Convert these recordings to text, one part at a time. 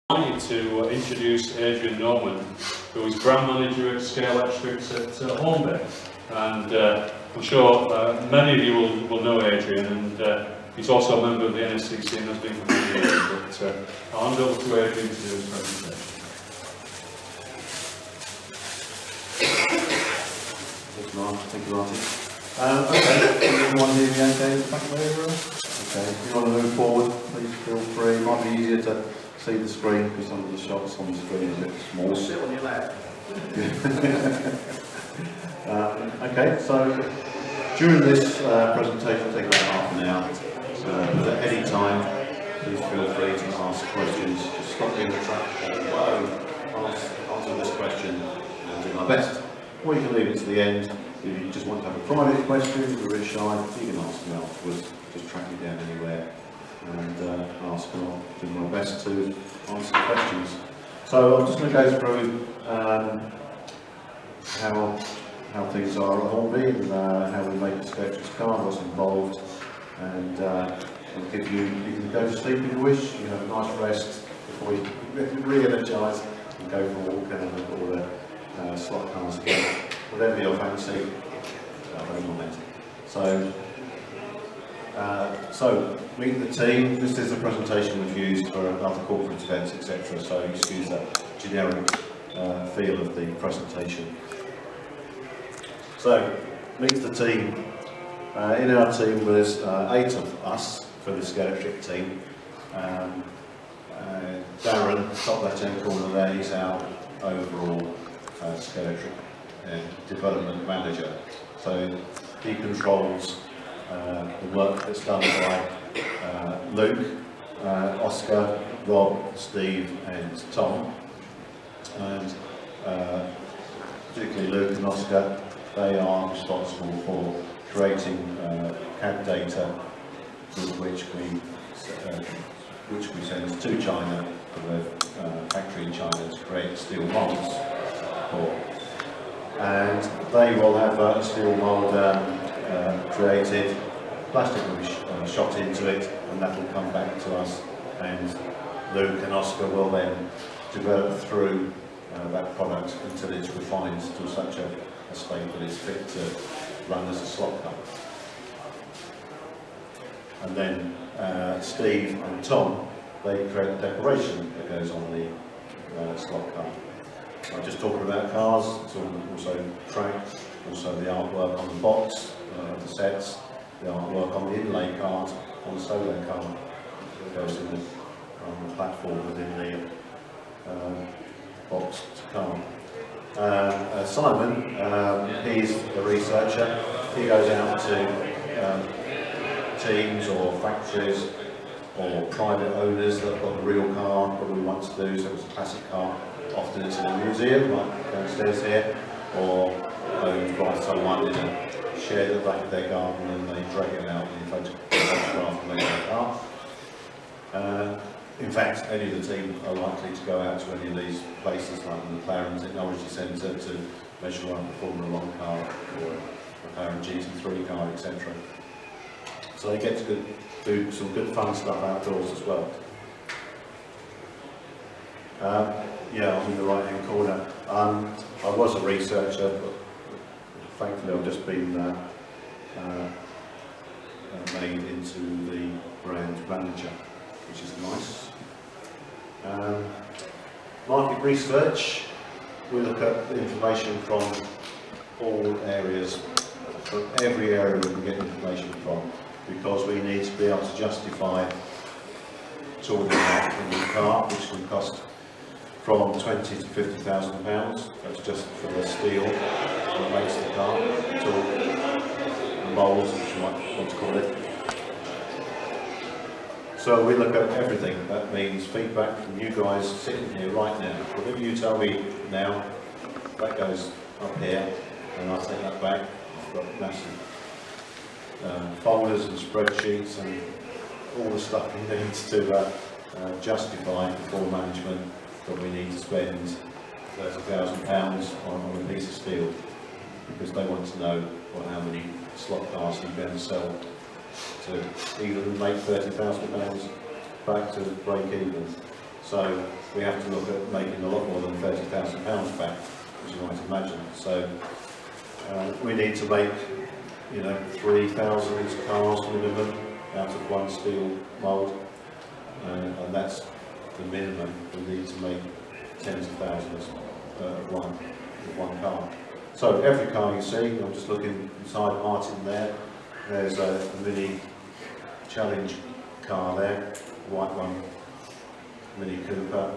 To introduce Adrian who is brand manager at Scalextric at Hornby, and I'm sure many of you will know Adrian, and he's also a member of the NSCC and has been for many years. But I'll hand over to Adrian to do his presentation. Thank you, Martin. Okay, everyone hear me okay? Back there, okay, if you want to move forward, please feel free. It might be easier to see the screen because some of the shots on the screen are a bit small. Sit on your lap. Okay, so during this presentation, it'll take about half an hour. But at any time, please feel free to ask questions. Just stop in the track, answer this question, and do my best. Or you can leave it to the end. If you just want to have a private question, if you're really shy, you can ask me afterwards. Just track me down anywhere and ask, and I'll do my best to answer questions. So I'm just going to go through how things are at Hornby and how we make a Scalextric car, what's involved, and I'll give you can go to sleep if you wish. You have a nice rest before you re-energise and go for a walk and look at all the Slotcars again. Whatever your fancy, I don't mind. So meet the team. This is a presentation we've used for other corporate events, etc. So excuse that generic feel of the presentation. So meet the team. In our team there's 8 of us for the Scalextric team. Darren, top left-hand corner there, he's our overall Scalextric development manager. So he controls the work that's done by Luke, Oscar, Rob, Steve and Tom. And particularly Luke and Oscar, they are responsible for creating CAD data which we send to China, for the factory in China, to create steel molds for. And they will have a steel mould created, plastic will be shot into it, and that will come back to us, and Luke and Oscar will then develop through that product until it's refined to such a state that it's fit to run as a slot car. And then Steve and Tom, they create the decoration that goes on the slot car. I'm just talking about cars, it's also track, also the artwork on the box, the sets, the artwork on the inlay card, on the solo car that goes in on the platform within the boxed car. Simon, he's a researcher. He goes out to teams or factories or private owners that have got a real car, what we want to do, so it's a classic car. Often it's in a museum, like downstairs here, or owned by someone in a shed at the back of their garden, and they drag it out and photograph and make their car. In fact, any of the team are likely to go out to any of these places, like the McLaren Technology Centre, to measure up a Formula 1 car or a McLaren GT3 car, etc. So they get to do some good fun stuff outdoors as well. Yeah, I'm in the right hand corner. I was a researcher, but thankfully I've just been made into the brand manager, which is nice. Market research, we look at the information from all areas, from every area we can get information from, because we need to be able to justify sorting out a new car, which can cost from £20,000 to £50,000. That's just for the steel that makes the car, the moulds, which you might want to call it. So we look at everything. That means feedback from you guys sitting here right now. Whatever you tell me now, that goes up here, and I take that back. I've got massive folders and spreadsheets and all the stuff you need to justify before management that we need to spend £30,000 on a piece of steel, because they want to know how many slot cars you're going to sell to even make £30,000 back to break even. So we have to look at making a lot more than £30,000 back, as you might imagine. So we need to make, 3,000 cars minimum out of one steel mould, and that's the minimum. We need to make tens of thousands of one car. So every car you see, I'm just looking inside Martin there, there's a Mini Challenge car there, white one, Mini Cooper.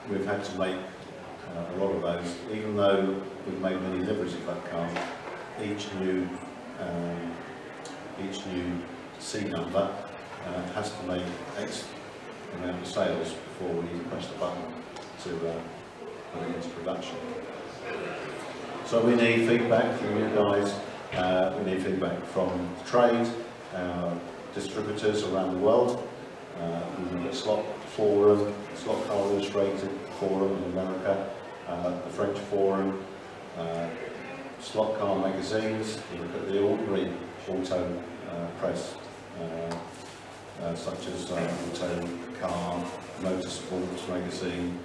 We've had to make a lot of those, even though we've made many liveries of that car. Each new C number has to make X amount of sales before we need to press the button to put it into production. So we need feedback from you guys, we need feedback from trade, distributors around the world. We need a Slot Forum, Slotcar Illustrated Forum in America, the French Forum, Slotcar magazines. We look at the ordinary auto press, such as Auto Car, Motorsports magazine,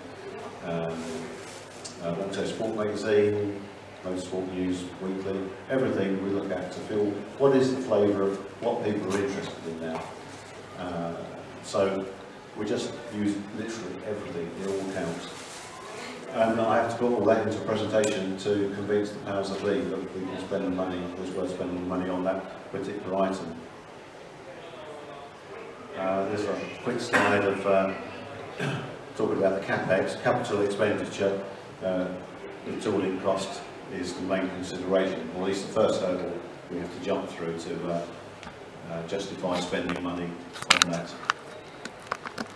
Auto Sport magazine, Motorsport News Weekly. Everything we look at to feel what is the flavour of what people are interested in now. So we just use literally everything, it all counts. And I have to put all that into a presentation to convince the powers that be that we can spend the money, it was worth spending the money on that particular item. There's a quick slide of talking about the CapEx, capital expenditure. The tooling cost is the main consideration, or at least the first hurdle we have to jump through to justify spending money on that,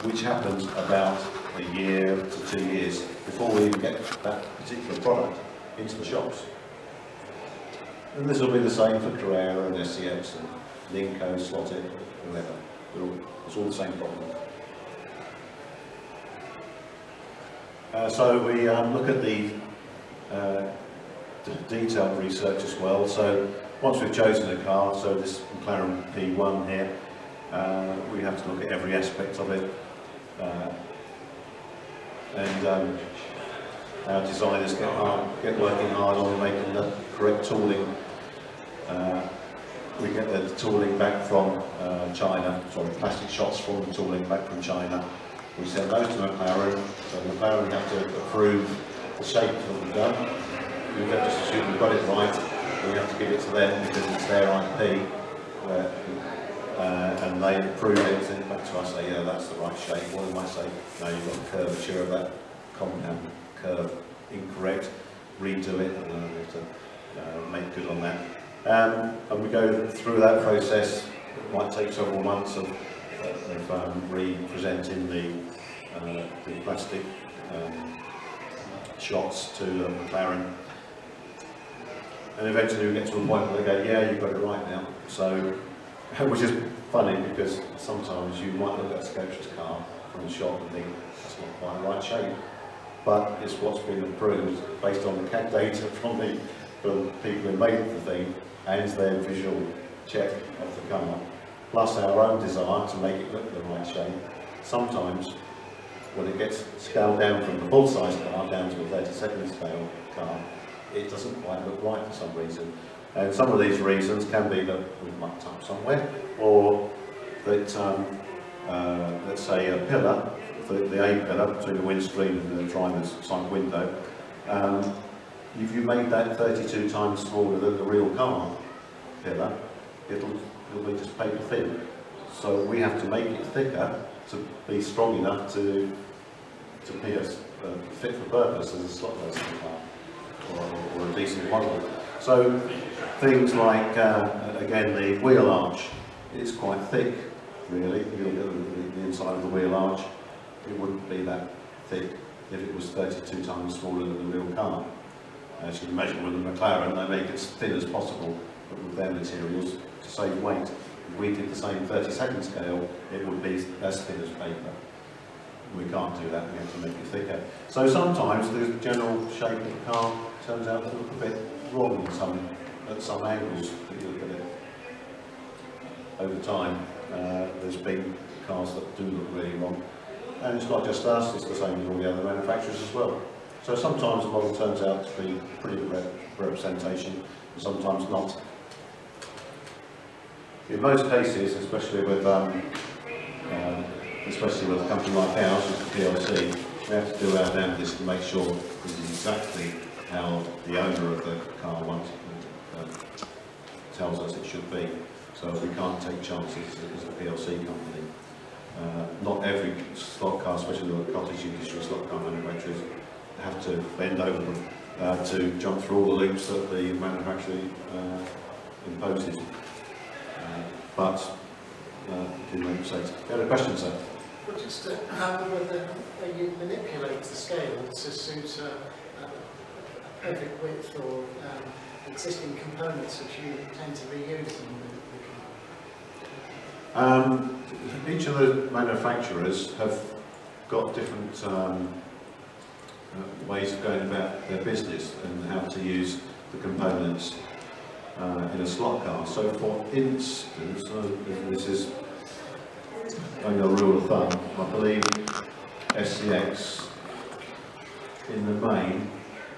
which happens about a year to 2 years before we even get that particular product into the shops. And this will be the same for Carrera and SCX and Linko, Slottic, whoever. It's all the same problem. So we look at the detailed research as well. So once we've chosen a car, so this McLaren P1 here, we have to look at every aspect of it. And our designers get working hard on making the correct tooling. We get the tooling back from China, sorry, plastic shots from the tooling back from China. We send those to McLaren, so McLaren have to approve the shape that we've done. We don't just assume we've got it right, we have to give it to them because it's their IP. And they approve it, send it back to us, say, yeah, that's the right shape. Or they might say, no, you've got the curvature of that compound curve incorrect, redo it, and then we have to make good on that. And we go through that process. It might take several months of re-presenting the plastic shots to McLaren. And eventually we get to a point where they go, yeah, you've got it right now. So, which is funny because sometimes you might look at a Scalextric's car from the shop and think that's not quite the right shape, but it's what's been approved based on the CAD data from the people who made the thing and their visual check of the car, plus our own desire to make it look the right shape. Sometimes when it gets scaled down from the full-size car down to a 32nd scale car, it doesn't quite look right for some reason. And some of these reasons can be that we've mucked up somewhere, or that, let's say, a pillar, the A pillar between the windscreen and the driver's side window, if you made that 32 times smaller than the real car pillar, it'll be just paper thin. So we have to make it thicker to be strong enough to be a fit for purpose as a slot racing car, or a decent model. So things like, again, the wheel arch is quite thick, really. You look at the inside of the wheel arch, it wouldn't be that thick if it was 32 times smaller than the real car. As you can imagine with the McLaren, they make it as thin as possible, but with their materials to save weight. If we did the same 32nd scale, it would be as thin as paper. We can't do that, we have to make it thicker. So sometimes the general shape of the car turns out to look a bit wrong at some angles that you look at it. Over time, there's been cars that do look really wrong. And it's not just us, it's the same with all the other manufacturers as well. So sometimes the model turns out to be pretty good representation, and sometimes not. In most cases, especially with a company like ours, as a PLC, we have to do our damnedest to make sure this is exactly how the owner of the car wants it, tells us it should be. So we can't take chances as a PLC company. Not every slot car, especially the cottage industry slot car manufacturers, have to bend over them to jump through all the loops that the manufacturer imposes. But didn't make mistakes. You had a question, sir? Well, just whether you manipulate the scale to suit a perfect width or existing components which you tend to reuse in the car? Each of the manufacturers have got different ways of going about their business and how to use the components in a slot car. So for instance, this is only a rule of thumb, I believe SCX in the main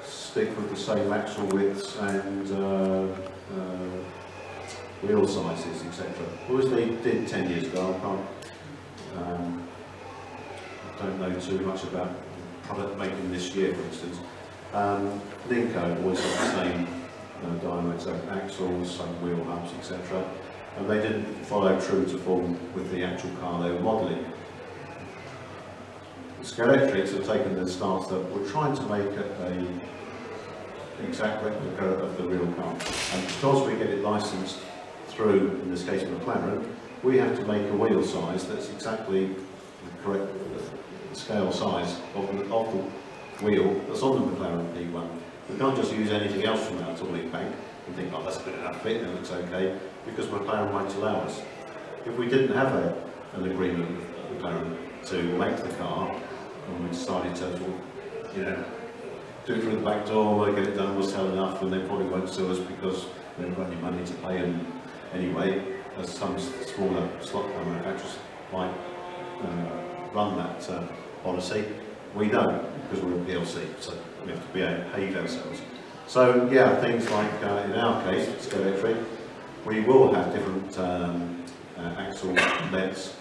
stick with the same axle widths and wheel sizes, etc. What was they did 10 years ago, I don't know too much about product making this year, for instance. Linko always had the same diameter axles, same wheel hubs, etc. And they didn't follow true to form with the actual car they were modelling. Scalextric have taken the stance that we're trying to make an exact replica of the real car. And because we get it licensed through, in this case McLaren, we have to make a wheel size that's exactly the correct scale size of the wheel that's on the McLaren P1. We can't just use anything else from our tooling bank and think, oh, that's a good enough fit, it looks okay, because McLaren won't allow us. If we didn't have an agreement with McLaren to make the car, and we decided to, you know, do it through the back door, we'll get it done, we'll sell enough, and they probably won't sue us because we haven't got any money to pay them anyway, as some smaller slot car manufacturers might run that policy. We don't, because we're a PLC, so we have to behave ourselves. So yeah, things like in our case, Scalextric, we will have different axle lengths,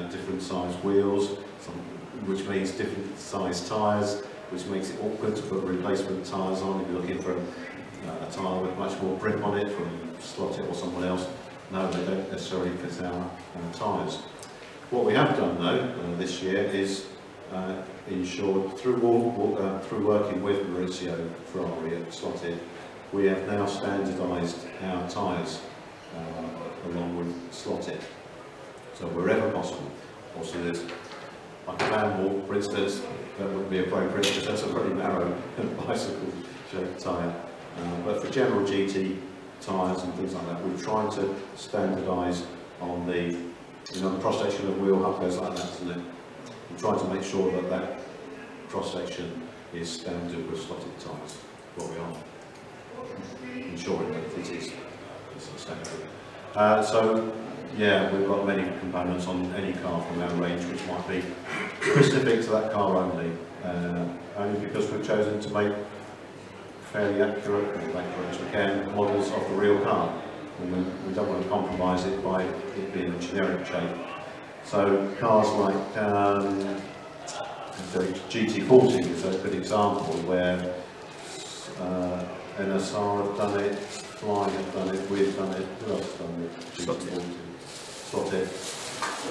different size wheels, which means different size tyres, which makes it awkward to put replacement tyres on if you're looking for a tyre with much more grip on it from Slotcar or someone else. No, they don't necessarily fit our tyres. What we have done though this year is ensured through working with Maurizio Ferrari at Slotcar, we have now standardised our tyres along with Slotcar. So wherever possible. Also there's like a van walk, for instance, that wouldn't be appropriate because that's a very narrow bicycle shaped tyre. But for general GT tyres and things like that, we're trying to standardise on the, the cross-section of wheel hub goes like that, isn't it? We're trying to make sure that that cross-section is standard with slotted tyres, what we are ensuring that it is standard. So yeah, we've got many components on any car from our range which might be specific to that car only because we've chosen to make fairly accurate, as accurate as we can, models of the real car. And we don't want to compromise it by it being a generic shape. So cars like the GT40 is a good example where NSR have done it, Fly have done it, we've done it, who else has done it? GT40.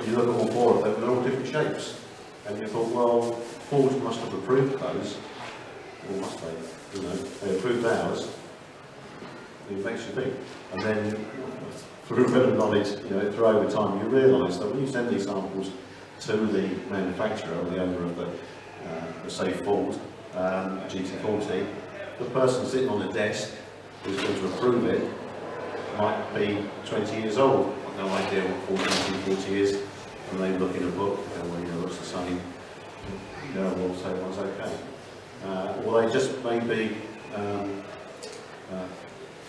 You look at all four of them, they're all different shapes. And you thought, well, Ford must have approved those, or must they? They approved ours. It makes you think. And then, through a bit of knowledge, through over time, you realise that when you send these samples to the manufacturer, or the owner of the say Ford GT40, the person sitting on the desk who's going to approve it might be 20 years old. No idea what Ford GT40 is, and they look in a book, well, it's the same. We'll say one's okay. Or they just may be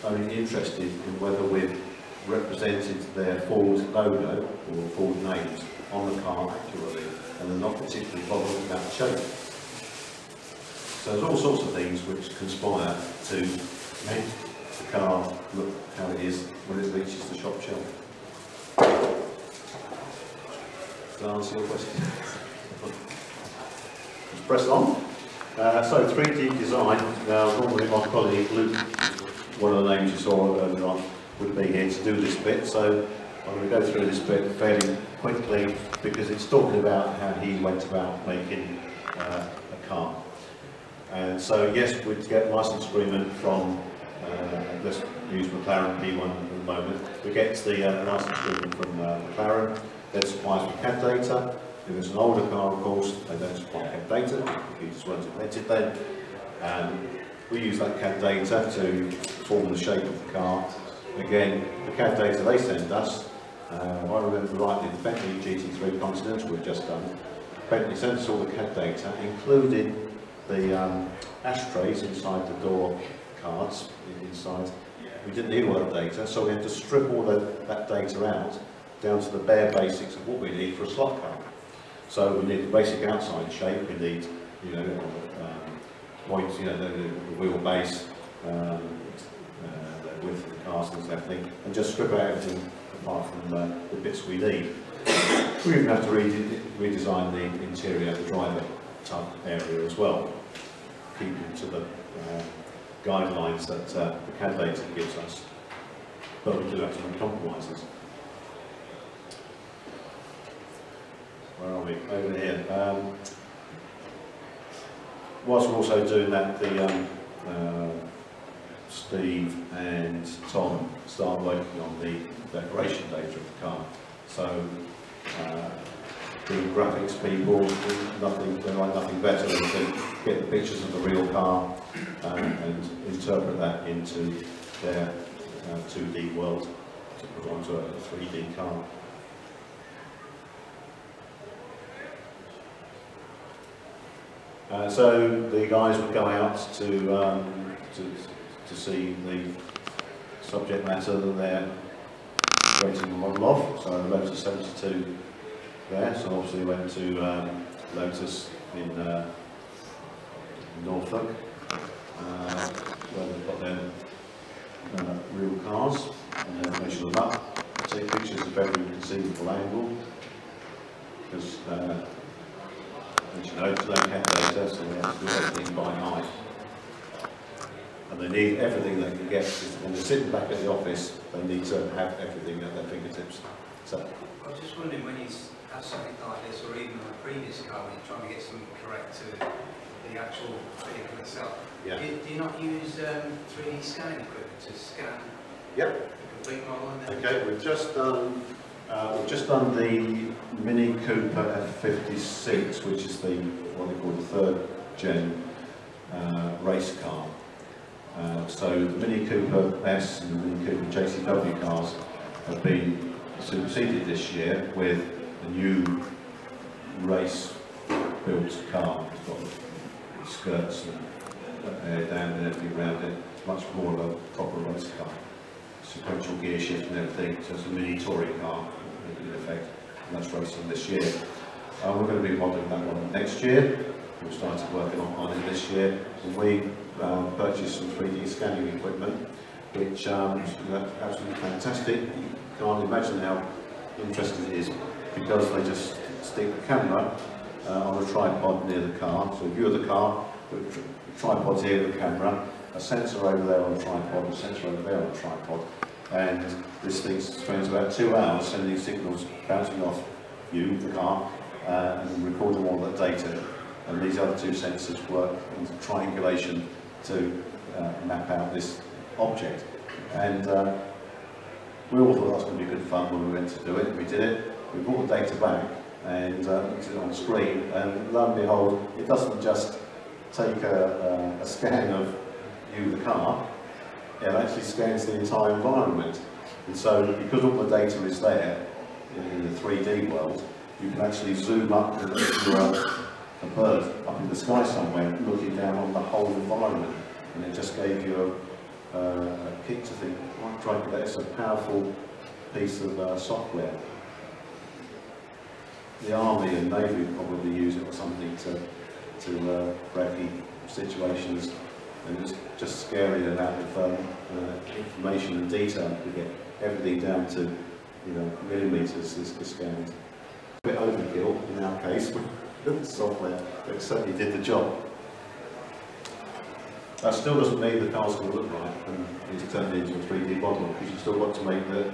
only interested in whether we've represented their Ford logo or Ford names on the car accurately, and they're not particularly bothered about shape. So there's all sorts of things which conspire to make the car look how it is when it reaches the shop shelf. Does that answer your question? Let's press on. So 3D design. Now normally my colleague Luke, one of the names you saw earlier on, would be here to do this bit. So I'm going to go through this bit fairly quickly because it's talking about how he went about making a car. And so yes, we'd get license agreement from, let's use McLaren P1 at the moment. We get the license agreement from McLaren. They supply us with CAD data. If it's an older car, of course, they don't supply CAD data. The computers weren't invented then. We use that CAD data to form the shape of the car. Again, the CAD data they send us, if I remember rightly, the Bentley GT3 Continental we've just done, Bentley sent us all the CAD data, including the ashtrays inside the door cards inside. We didn't need all that data, so we had to strip all that data out down to the bare basics of what we need for a slot car. So we need the basic outside shape, we need, you know, points, you know, the wheelbase, the width of the castings and everything, and just strip out everything apart from the bits we need. We even have to redesign the interior, the driver type area as well, keeping to the guidelines that the CAD data gives us, but we do have to make compromises. Where are we? Over here. Whilst we're also doing that, Steve and Tom start working on the decoration data of the car. So, being graphics people, they're like nothing better than to get the pictures of the real car and interpret that into their 2D world to put onto a 3D car. So the guys would go out to see the subject matter that they're creating a model of. So Lotus 72 there. So obviously went to Lotus in Norfolk, where they've got their real cars, and then measure them up, take pictures of every conceivable angle, because as you know, it's no CAD data, so they have to do everything by eye. And they need everything they can get. When they're sitting back at the office, they need to have everything at their fingertips. So, I was just wondering, when you have something like this, or even on a previous car, when you're trying to get something correct to the actual vehicle itself, yeah. do you not use 3D scanning equipment to scan yep. the complete model? And then Okay, we've just done the Mini Cooper F56, which is what they call the 3rd gen race car. So the Mini Cooper S and the Mini Cooper JCW cars have been superseded this year with a new race-built car. It's got skirts and air down and everything around it. Much more of a proper race car. Sequential gear shift and everything, so it's a mini touring car in effect, and that's racing this year. We're going to be modelling that one next year. We've started working on it this year, and we purchased some 3D scanning equipment, which is absolutely fantastic. You can't imagine how interesting it is, because they just stick the camera on a tripod near the car, so view of the car, with tripods here with the camera, a sensor over there on a tripod, a sensor over there on a tripod, and this thing spends about 2 hours sending signals bouncing off you, the car, and recording all that data. And these other 2 sensors work in triangulation to map out this object. And we all thought that was going to be good fun when we went to do it. We did it. We brought the data back and looked at it on screen, and lo and behold, it doesn't just take a scan of you, the car, it actually scans the entire environment. And so, because all the data is there in the 3D world, you can actually zoom up and you're a bird up in the sky somewhere, looking down on the whole environment. And it just gave you a kick to think, right, that's a powerful piece of software. the Army and Navy probably use it or something to recce situations, and it's just scary amount of information and detail. We get everything down to, you know, millimetres is scanned. A bit overkill in our case with the software, but it certainly did the job. That still doesn't mean the car's going to look right and it's turned into a 3D model, because you've still got to make the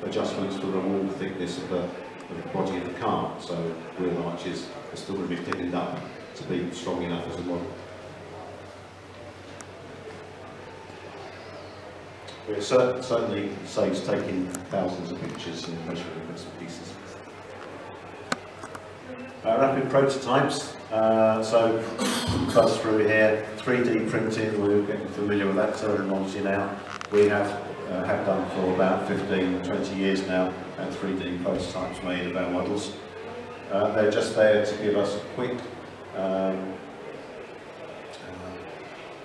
adjustments for the wall thickness of the body of the car, so wheel arches are still going to be thickened up to be strong enough as a model. It certainly saves taking thousands of pictures and measuring bits and pieces. Rapid prototypes. So buzz through here. 3D printing, we're getting familiar with that terminology now. We have done for about 15-20 years now, and 3D prototypes made of our models. They're just there to give us a quick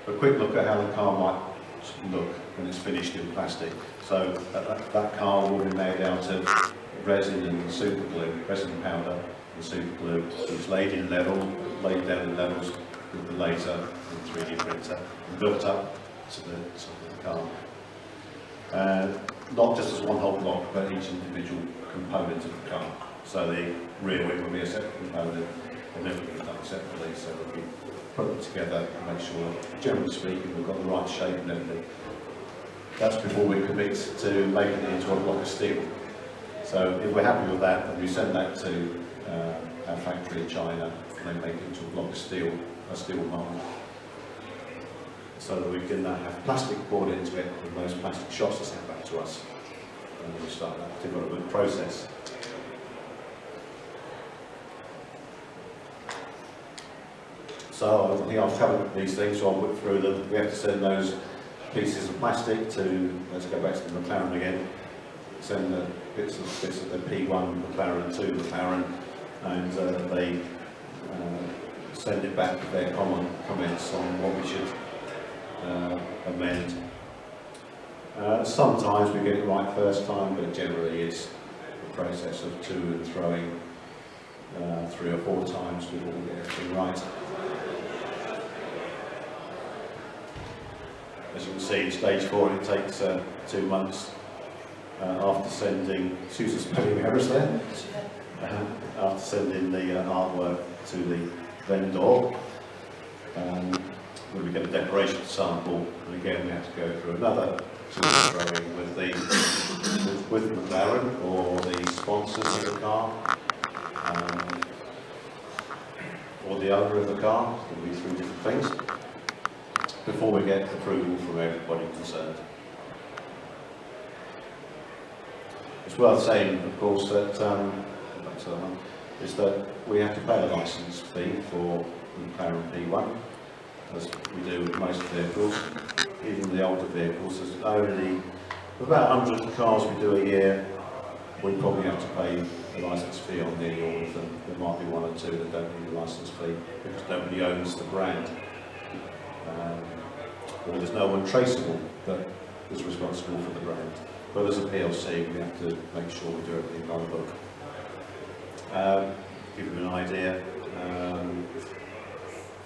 look at how the car might look when it's finished in plastic. So that car will be made out of resin and super glue, resin powder and super glue. So it's laid in level, laid down in levels with the laser and 3D printer, and built up to the car. Not just as one whole block, but each individual component of the car. So the rear wing will be a separate component, and everything is done separately, so we put them together and make sure, generally speaking, we've got the right shape and everything. That's before we commit to making it into a block of steel. So if we're happy with that, then we send that to our factory in China, and they make it into a block of steel, a steel mold, so that we can have plastic poured into it, and those plastic shots are sent back to us, and we start that development process. So I think I've covered these things, so I'll whip through them. We have to send those pieces of plastic to, let's go back to the McLaren again, send the bits of the P1 McLaren to McLaren, and they send it back with their comments on what we should amend. Sometimes we get it right first time, but generally it's a process of to and throwing 3 or 4 times before we get everything right. As you can see, in stage 4 it takes 2 months after sending, excuse the spelling errors there, after sending the artwork to the vendor. When we get a decoration sample, and again we have to go through another throwing with McLaren or the sponsors of the car, or the owner of the car. It'll be 3 different things before we get approval from everybody concerned. It's worth saying, of course, that is that we have to pay a licence fee for the McLaren P1, as we do with most vehicles, even the older vehicles. There's only about 100 cars we do a year. We probably have to pay a licence fee on nearly all of them. There might be 1 or 2 that don't need a licence fee because nobody owns the brand. Or there's no one traceable that is responsible for the brand. But as a PLC, we have to make sure we do everything by the book. Give you an idea,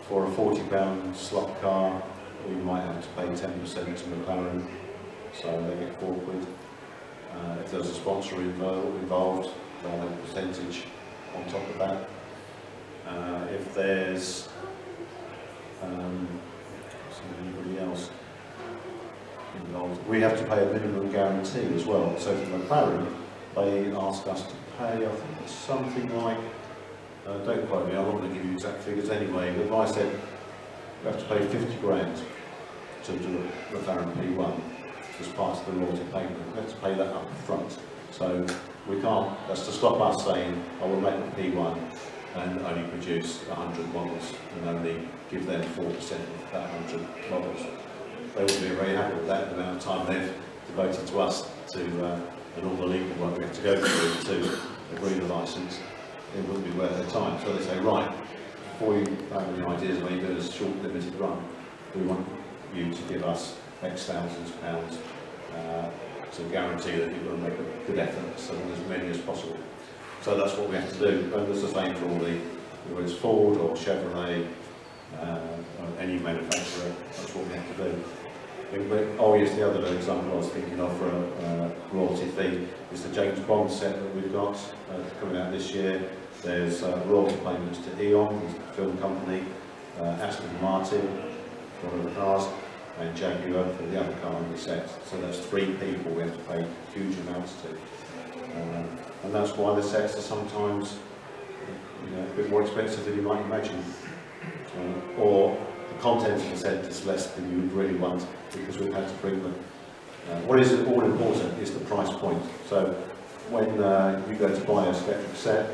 for a £40 slot car, we might have to pay 10% to McLaren, so they get £4. If there's a sponsor involved, they'll have a percentage on top of that. If there's anybody else involved, we have to pay a minimum guarantee as well. So for McLaren, they ask us to pay, I think it's something like, don't quote me, I'm not going to give you exact figures anyway, but if I said we have to pay 50 grand to do a McLaren P1 as part of the royalty payment, we have to pay that up front. So we can't, that's to stop us saying, I will make the P1 and only produce 100 models and only give them 4% of that 100 models. They wouldn't be very happy with that, the amount of time they've devoted to us to and all the legal work we have to go through to agree the licence. It wouldn't be worth their time. So they say, right, before you have any ideas of when you're doing a short limited run, we want you to give us X thousands of pounds to guarantee that you're going to make a good effort so as many as possible. So that's what we have to do, and it's the same for all the, whether it's Ford or Chevrolet, or any manufacturer, that's what we have to do. Oh yes, the other example I was thinking of for a royalty fee is the James Bond set that we've got coming out this year. There's royalty payments to Eon, the film company, Aston Martin, one of the cars, and Jaguar for the other car in the set. So there's 3 people we have to pay huge amounts to. And that's why the sets are sometimes a bit more expensive than you might imagine. Or the content of the set is less than you would really want because we've had to bring them. What is all important is the price point. So when you go to buy a Scalextric set,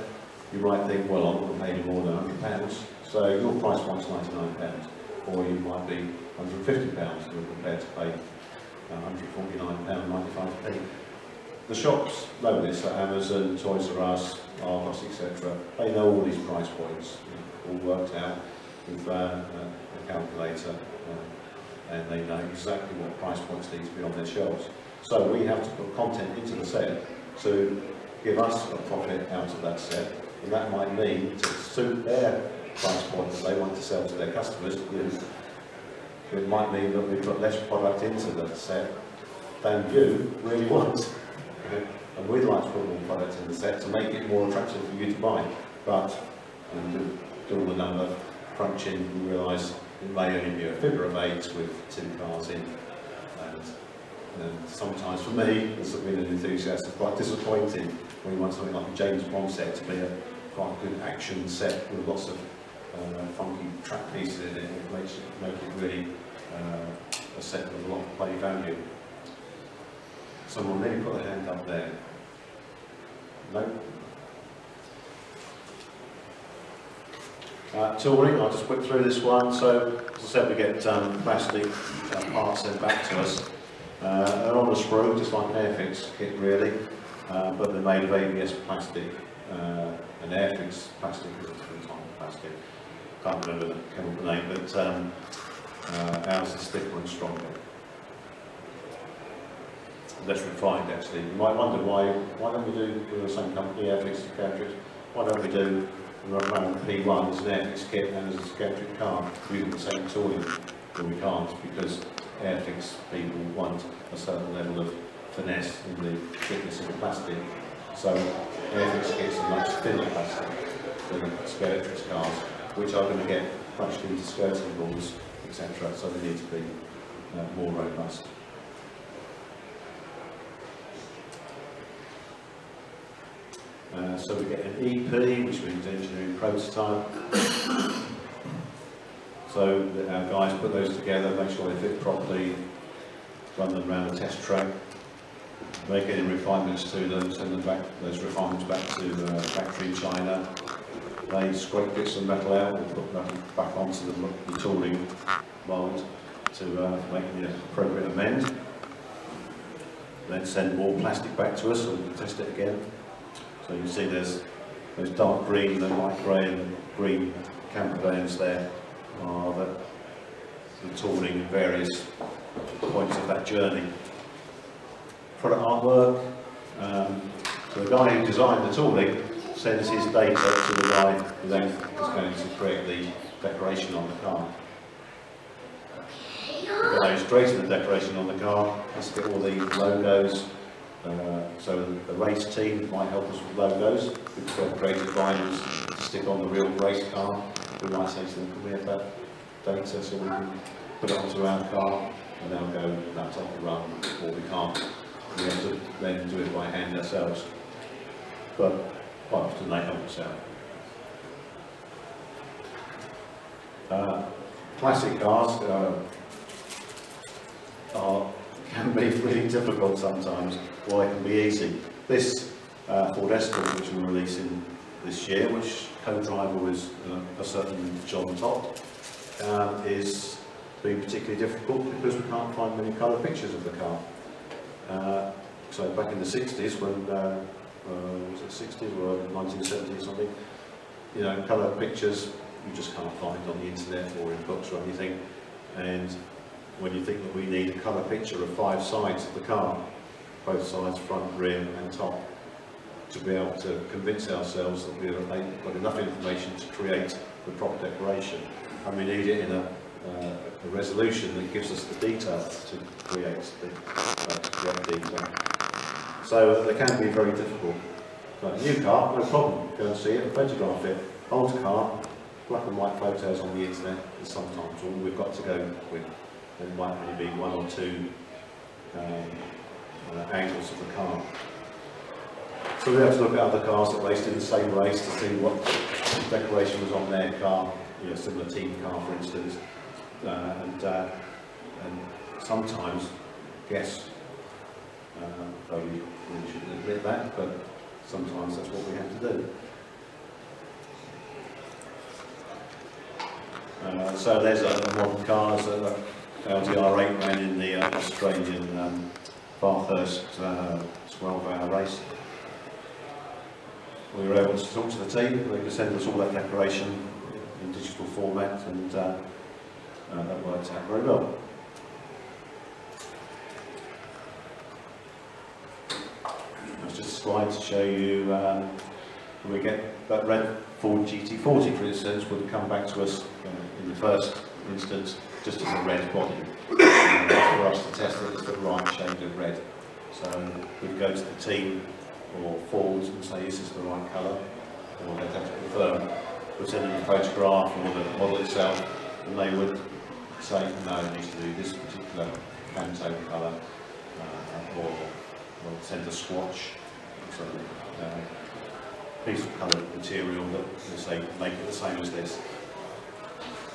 you might think, well, I'm not paying more than £100, so your price point's £99, or you might be £150 you're prepared to pay £149.95. The shops know this, so Amazon, Toys R Us, Argos, etc. They know all these price points, all worked out with a calculator, and they know exactly what price points need to be on their shelves. So we have to put content into the set to give us a profit out of that set, and that might mean to suit their price point that they want to sell to their customers. It might mean that we put less product into the set than you really want. And we'd like to put more product in the set to make it more attractive for you to buy. But when we do all the number crunching, we realise it may only be a figure of 8 with 2 cars in. And sometimes for me, as being an enthusiast, it's quite disappointing when you want something like a James Bond set to be a quite good action set with lots of funky track pieces in it. It makes it really a set with a lot of play value. Someone maybe put a hand up there. No? Tooling, I'll just whip through this one. So, as I said, we get plastic parts sent back to us. They're on a sprue, just like an Airfix kit really, but they're made of ABS plastic. An Airfix plastic is a different type of plastic. Can't remember the chemical name, but ours is thicker and stronger. Less refined actually. You might wonder why don't we do, with the same company, Airfix and Scalextric, why don't we do around P1 as an Airfix kit and as a Scalextric car using the same tooling? But we can't, because Airfix people want a certain level of finesse in the thickness of the plastic. So Airfix kits are much thinner plastic than Scalextric cars, which are going to get crushed into skirting boards, etc. So they need to be more robust. So we get an EP, which means engineering prototype. So that our guys put those together, make sure they fit properly, run them around the test track, make any refinements to them, send them back, those refinements back to the factory in China. They scrape bits of metal out and put that back onto the tooling mould to make the appropriate amend. Then send more plastic back to us so we can test it again. So you can see there's those dark green, the light grey and green camper vans there are the tooling at various points of that journey. Product artwork. So the guy who designed the tooling sends his data to the guy who then is going to create the decoration on the car. The guy who's creating the decoration on the car has to get all the logos. So the race team might help us with logos. We've got created vinyls to stick on the real race car. We might say to them, can we have that data so we can put it onto our car, and they'll go, that's off the run, or we can't. We have to then do it by hand ourselves. But quite often they help us out. Classic cars can be really difficult sometimes, or they can be easy. This Ford Escort, which we're releasing this year, which co-driver was a certain John Top, is being particularly difficult because we can't find many colour pictures of the car. So back in the 60s, when was it 60s or 1970s or something, you know, colour pictures you just can't find on the internet or in books or anything. And when you think that we need a colour picture of 5 sides of the car, both sides, front, rear and top, to be able to convince ourselves that we've got enough information to create the proper decoration, and we need it in a resolution that gives us the detail to create the correct detail. So they can be very difficult. But a new car, no problem, go and see it, photograph it. Old car, black and white photos on the internet is sometimes all we've got to go with. There might only be one or two angles of the car. So we have to look at other cars that raced in the same race to see what decoration was on their car, you know, similar team car for instance, and sometimes guess, though we really shouldn't admit that, but sometimes that's what we have to do. So there's a modern car, there's an Audi R8 ran in the Australian Bathurst 12-hour race. We were able to talk to the team, they could send us all that decoration in digital format, and that worked out very well. That's just a slide to show you when we get that red Ford GT40 for instance would come back to us in the first instance just as a red body, for us to test that it's the right shade of red. So we'd go to the team or Ford and say, is this the right colour? Or they'd have to confirm, we'd send them a photograph or the model itself, and they would say, no, it needs to be this particular Pantone colour, or send a swatch, so piece of coloured material that they say, make it the same as this.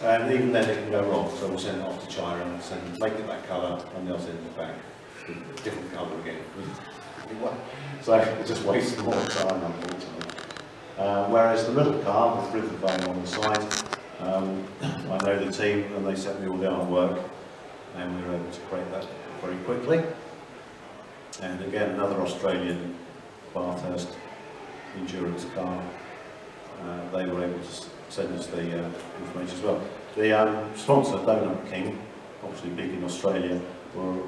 And even then it can go wrong, so we'll send it off to China and send, make it that colour, and they'll send it back with a different colour again. So it just wastes more time, unfortunately. Whereas the middle car with ribbon vein on the side, I know the team and they sent me all the artwork, and we were able to create that very quickly. And again, another Australian Bathurst endurance car. They were able to send us the information as well. The sponsor, Donut King, obviously big in Australia, will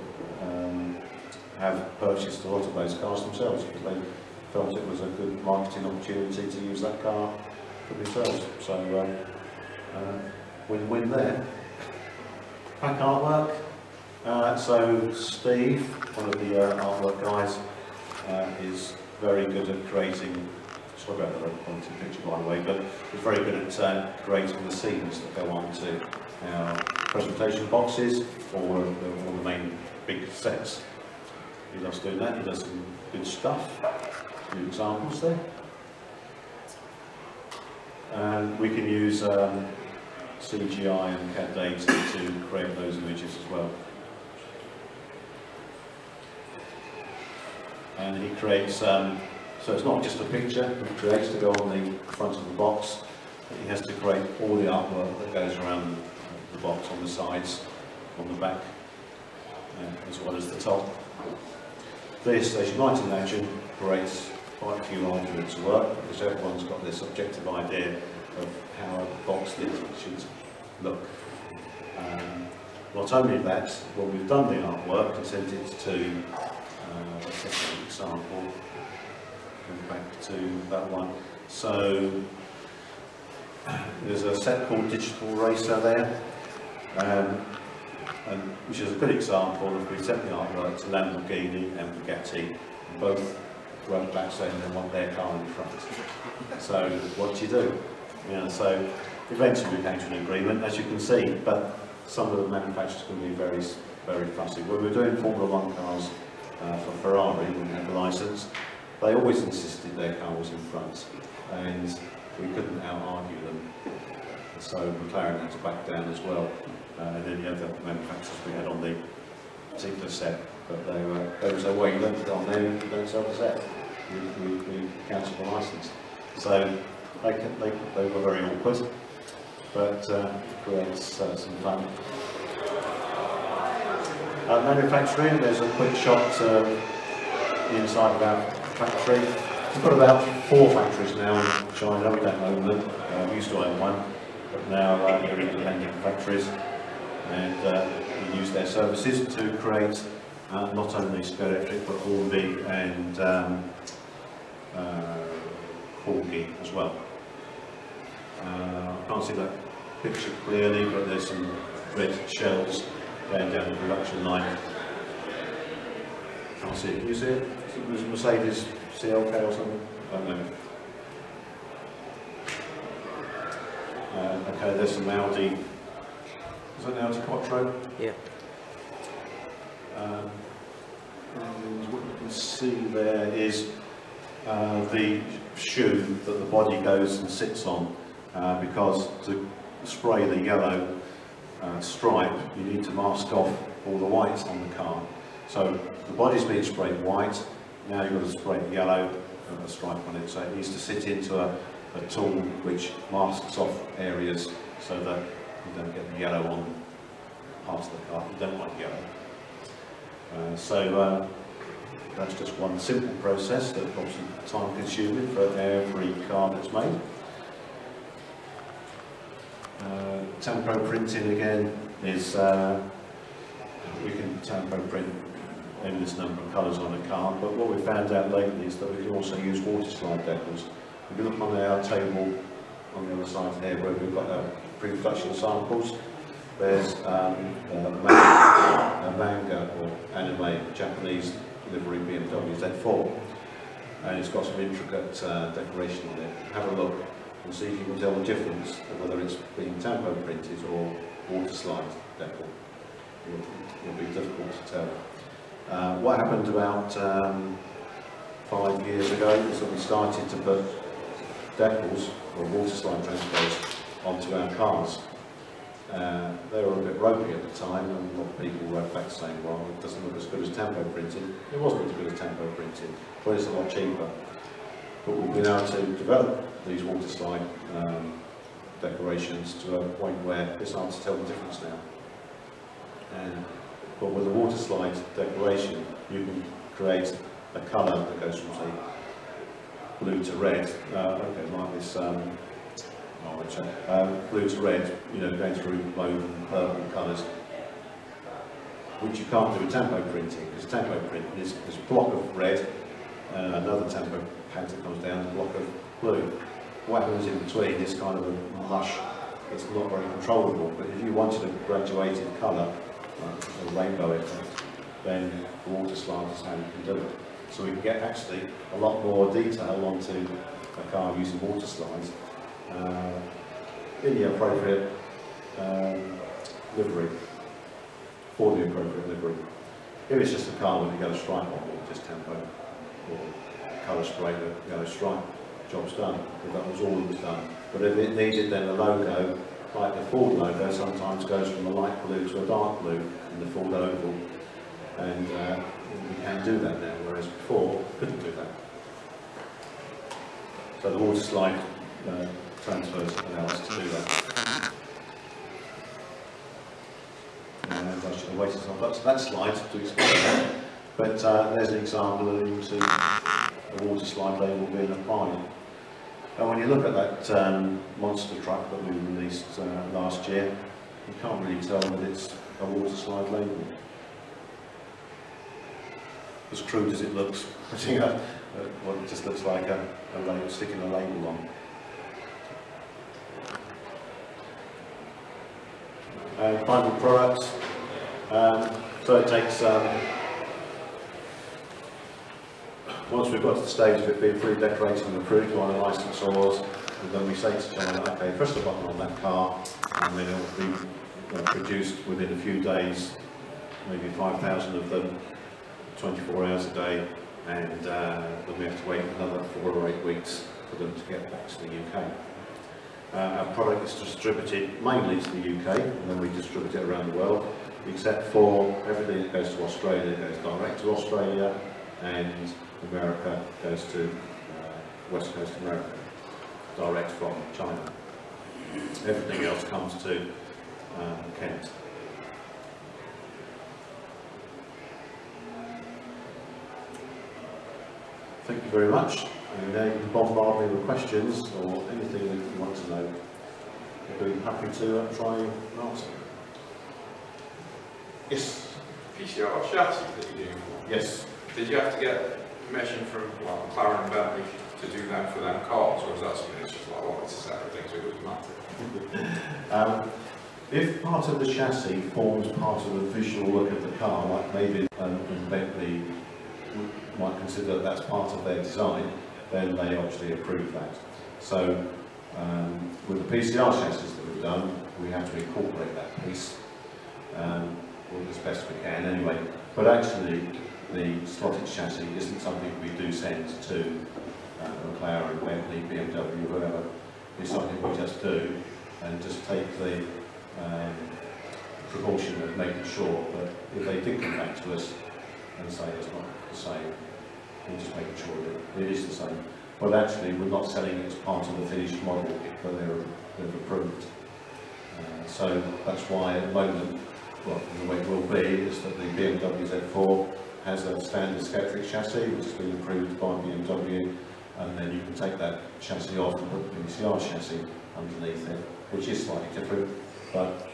have purchased a lot of those cars themselves because they felt it was a good marketing opportunity to use that car for themselves. So win-win there. Pack artwork. So Steve, one of the artwork guys, is very good at creating, sorry about the red quality picture by the way, but he's very good at creating the scenes that go on to our presentation boxes or the main big sets. He loves doing that, he does some good stuff. A few examples there. And we can use CGI and CAD data to create those images as well. And he creates, so it's not just a picture he creates to go on the front of the box, but he has to create all the artwork that goes around the box, on the sides, on the back, as well as the top. This, as you might imagine, creates quite a few arguments of work because everyone's got this subjective idea of how a box lid should look. Not only that, when we've done the artwork and sent it to, let's take an example, go back to that one. So there's a set called Digital Racer there, and which is a good example of we sent the artwork to Lamborghini and Bugatti, both wrote back saying they want their car in front. So what do you do? Yeah, so eventually we came to an agreement, as you can see, but some of the manufacturers can be very, very fussy. When we were doing Formula 1 cars for Ferrari, when we had the licence, they always insisted their car was in front, and we couldn't out-argue them. So McLaren had to back down as well. And then the other manufacturers we had on the particular set, but they would say, well, you don't put it on there, you don't sell the set. We cancel the licence. So they were very awkward, but it creates some fun. Manufacturing, there's a quick shot inside of our factory. We've got about 4 factories now in China, we don't own them. We used to own one, but now they're independent factories. And we use their services to create not only Scalextric but Hornby and corky as well. I can't see that picture clearly, but there's some red shells going down the production line. Can't see it. Can you see it? Was it Mercedes CLK or something? I don't know. Okay, there's some Audi. Is that an Audi Quattro? Yeah. And what you can see there is the shoe that the body goes and sits on, because to spray the yellow stripe, you need to mask off all the whites on the car. So the body's been sprayed white, now you've got to spray the yellow a stripe on it, so it needs to sit into a tool which masks off areas so that you don't get the yellow on parts of the car. You don't want yellow. So that's just one simple process that's obviously time consuming for every car that's made. Tempo printing again is, we can tempo print endless number of colours on a car, but what we found out lately is that we can also use water slide decals. If you look on our table on the other side here where we've got our pre-production samples, there's a manga or anime Japanese livery BMW Z4, and it's got some intricate decoration on it. Have a look and see if you can tell the difference of whether it's been tempo printed or water slide decal. It'll be difficult to tell. What happened about 5 years ago is that we started to put decals or water slide transfers onto our cars. They were a bit ropey at the time, and a lot of people wrote back saying, well, it doesn't look as good as tempo printed. It wasn't as good as tempo printed, but it's a lot cheaper. But we've been able to develop these water slide decorations to a point where it's hard to tell the difference now. But with a water slide decoration, you can create a colour that goes from, say, blue to red. Okay, like this. Blue to red, you know, going through mauve and purple colours, which you can't do with tempo printing, because tempo print is a block of red, another tempo pattern comes down, a block of blue. What happens in between is kind of a mush. It's not very controllable, but if you wanted a graduated colour, like a rainbow effect, then the water slide is how you can do it. So we can get actually a lot more detail onto a car using water slides. In the appropriate livery, for the appropriate livery. If it's just a car with a yellow stripe on it, just tempo, or colour spray the yellow stripe, job's done, if that was all that was done. But if it needed then a logo, like the Ford logo sometimes goes from a light blue to a dark blue in the Ford oval, and we can do that now, whereas before, couldn't do that. So the water slide transfers allow us to do that. And I should have waited until that slide to explain that. But there's an example of using a water slide label being applied. And when you look at that monster truck that we released last year, you can't really tell that it's a water slide label. As crude as it looks, well, it just looks like a label, sticking a label on. Final products. So it takes, once we've got to the stage of it being fully decorated and approved by the licensors, and then we say to China, okay, press the button on that car, and then it will be produced within a few days, maybe 5,000 of them, 24 hours a day, and then we have to wait another 4 or 8 weeks for them to get back to the UK. Our product is distributed mainly to the UK, and then we distribute it around the world, except for everything that goes to Australia goes direct to Australia, and America goes to West Coast America, direct from China. Everything else comes to Kent. Thank you very much. And now you can bombard me with questions or anything that you want to know. I'll be happy to try and answer. Yes? PCR chassis that you do? Yes. Did you have to get meshing from like McLaren and Bentley to do that for them cars, or is that something that's just like, well, it's a separate thing, so it doesn't matter? If part of the chassis forms part of the visual look of the car, like maybe Bentley might consider that's part of their design, then they obviously approve that. So with the PCR chassis that we've done, we have to incorporate that piece as best we can anyway. But actually, the slotted chassis isn't something we do send to McLaren, Bentley, BMW, whatever. It's something we just do and just take the precaution of making sure that if they did come back to us and say it's not the same, we're just making sure that it is the same. But actually, we're not selling it as part of the finished model, but they've approved. So that's why at the moment, well, the way it will be is that the BMW Z4 has a standard Scalextric chassis, which has been approved by BMW, and then you can take that chassis off and put the PCR chassis underneath it, which is slightly different, but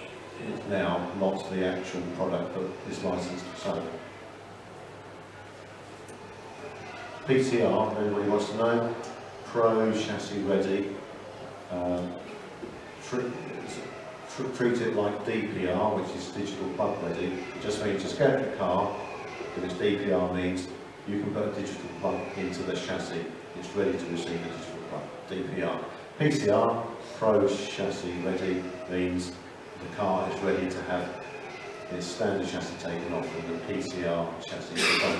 it's now not the actual product that is licensed for sale. PCR, anybody wants to know? Pro chassis ready. Treat it like DPR, which is digital plug ready. It just means a Scalextric car, if it's DPR means you can put a digital plug into the chassis. It's ready to receive a digital plug, DPR. PCR, Pro chassis ready, means the car is ready to have its standard chassis taken off and the PCR chassis is on.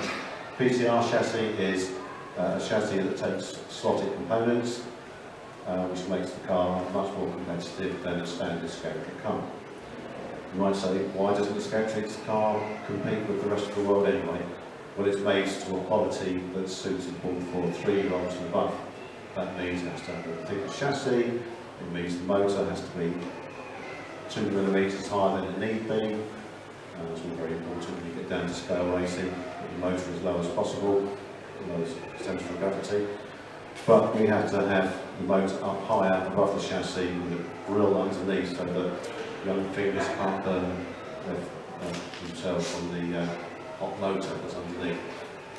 PCR chassis is a chassis that takes slotted components, which makes the car much more competitive than a standard Scalextric car. You might say, why doesn't the Scalextric car compete with the rest of the world anyway? Well, it's made to a quality that's suitable for 3-year-olds and above. That means it has to have a thicker chassis, it means the motor has to be 2mm higher than it need be. That's all very important when you get down to scale racing, that the motor as low as possible, lowest central gravity. But we have to have the motor up higher above the chassis with a grill underneath so that young fingers can't burn themselves on the hot motor that's underneath.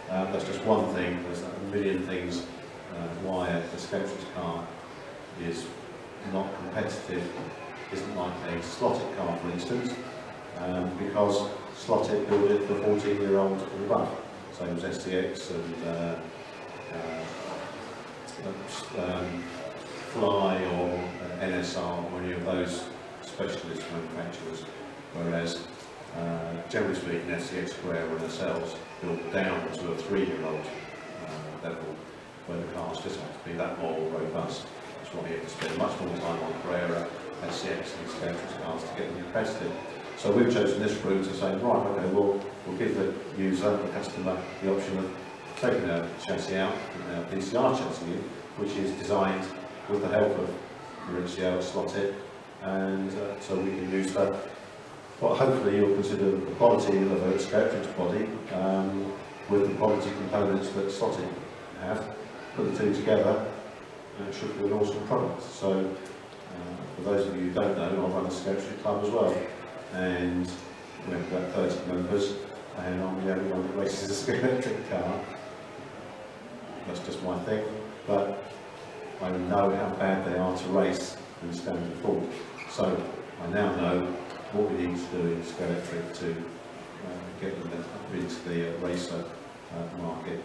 That's just one thing. There's a million things why a Scalextric car is not competitive, isn't like a slotted car, for instance, because slotted build it for 14-year-olds and above, same as STX and Fly or NSR or any of those specialist manufacturers, whereas generally speaking STX Square and ourselves build down to a 3-year-old level, where the cars just have to be that more robust. That's why you have to spend much more time on Carrera, SCX and Scalextric cars to get them competitive. So we've chosen this route to say, right, okay, we'll give the user, the customer, the option of taking our chassis out, putting our PCR chassis in, which is designed with the help of Maurizio slotted, and so we can use that. Well, hopefully you'll consider the quality of a Scalextric body with the quality components that slotted have. Put the two together, and it should be an awesome product. So, for those of you who don't know, I run a Scalextric club as well, and we have about 30 members, and I'm the only one that races a Scalextric car. That's just my thing, but I know how bad they are to race in standard form. So I now know what we need to do in Scalextric to get them up into the racer market.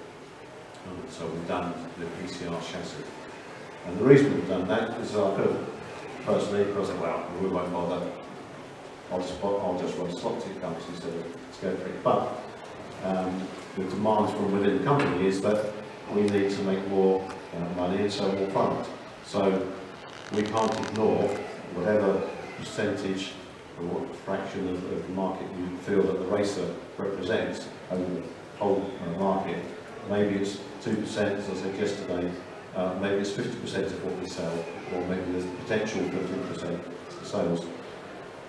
So we've done the PCR chassis. And the reason we've done that is I could have personally, because well, we won't bother, I'll just run slotted cars instead of Scalextric. But the demands from within the company is that we need to make more money and sell more product. So we can't ignore whatever percentage or what fraction of the market you feel that the racer represents over the whole market. Maybe it's 2%, as I said yesterday, maybe it's 50% of what we sell, or maybe there's potential for 50% sales.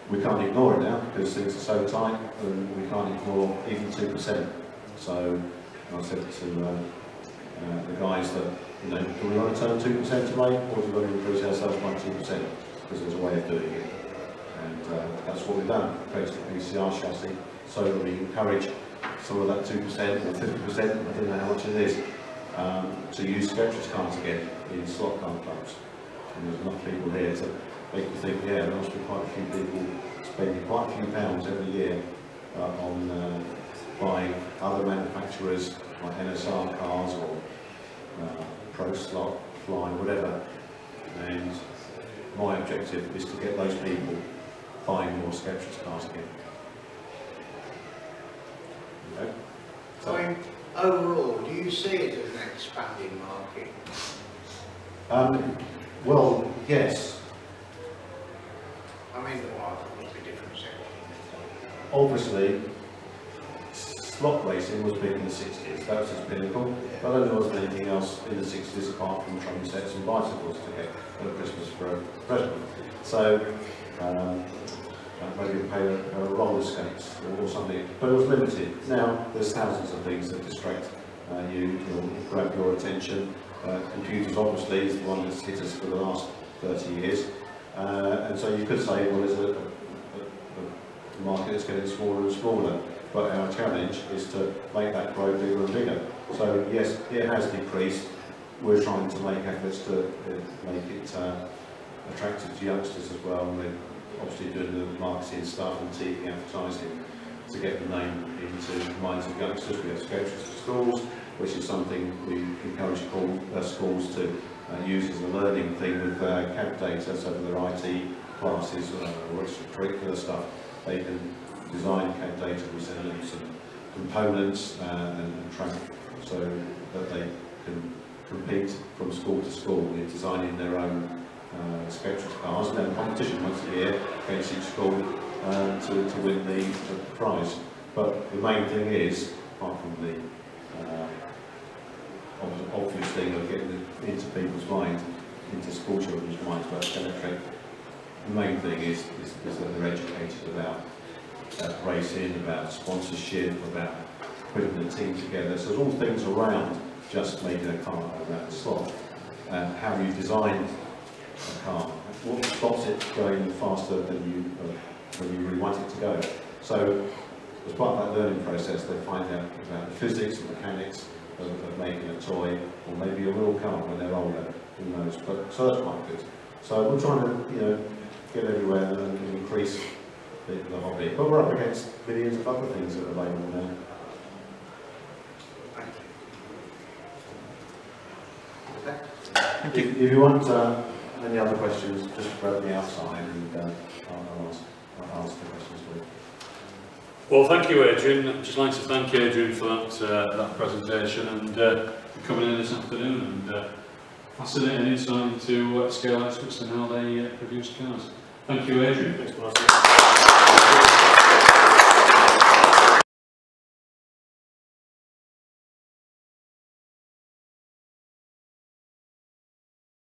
We can't ignore it now because things are so tight, and we can't ignore even 2%. So I said to the guys that, you know, do we want to turn 2% away, or do we want to increase our sales by 2%? Because there's a way of doing it. And that's what we've done, created the PCR chassis, so that we encourage some of that 2% or 50%, I don't know how much it is, to use Scalextric cars again in slot car clubs. And there's enough people here to make you think, yeah, there must be quite a few people spending quite a few pounds every year on buying other manufacturers like NSR cars or Pro Slot, Fly, whatever. And my objective is to get those people buying more Scalextric cars again. Okay. So, I mean, overall, do you see it as an expanding market? Well, yes. I mean, well, what's the difference? Obviously, slot racing was big in the 60s, that was its pinnacle. I don't know there wasn't anything else in the 60s apart from train sets and bicycles to get at Christmas for a present. So, maybe a pair of roller skates or something, but it was limited. Now, there's thousands of things that distract you, grab your attention. Computers obviously is the one that's hit us for the last 30 years. And so you could say, well, there's a market that's getting smaller and smaller. But our challenge is to make that grow bigger and bigger. So yes, it has decreased. We're trying to make efforts to make it attractive to youngsters as well. And we're obviously doing the marketing stuff and TV advertising to get the name into the minds of youngsters. We have Scalextric for schools, which is something we encourage schools to use as a learning thing with CAD data, so for their IT classes or extracurricular stuff, they can design CAD data, we send them some components and track so that they can compete from school to school in designing their own Scalextric cars, and then competition once a year against each school to win the prize. But the main thing is, apart from the obvious thing of getting into people's minds, into school children's minds about Scalextric, the main thing is that they're educated about racing, about sponsorship, about putting the team together. So there's all things around just making a car around the slot. And how you design a car, what stops it going faster than you really want it to go. So as part of that learning process, they find out about the physics and mechanics of making a toy, or maybe a real car when they're older, who knows. But so that's quite good. So we're trying to, get everywhere and increase the hobby. But we're up against millions of other things that are available now. Thank you. If you want any other questions, just grab me outside and I'll ask the questions for you. Well, thank you, Adrian. I'd just like to thank Adrian for that presentation and for coming in this afternoon and fascinating insight into Scalextric and how they produce cars. Thank you, Adrian. Thanks, Martin.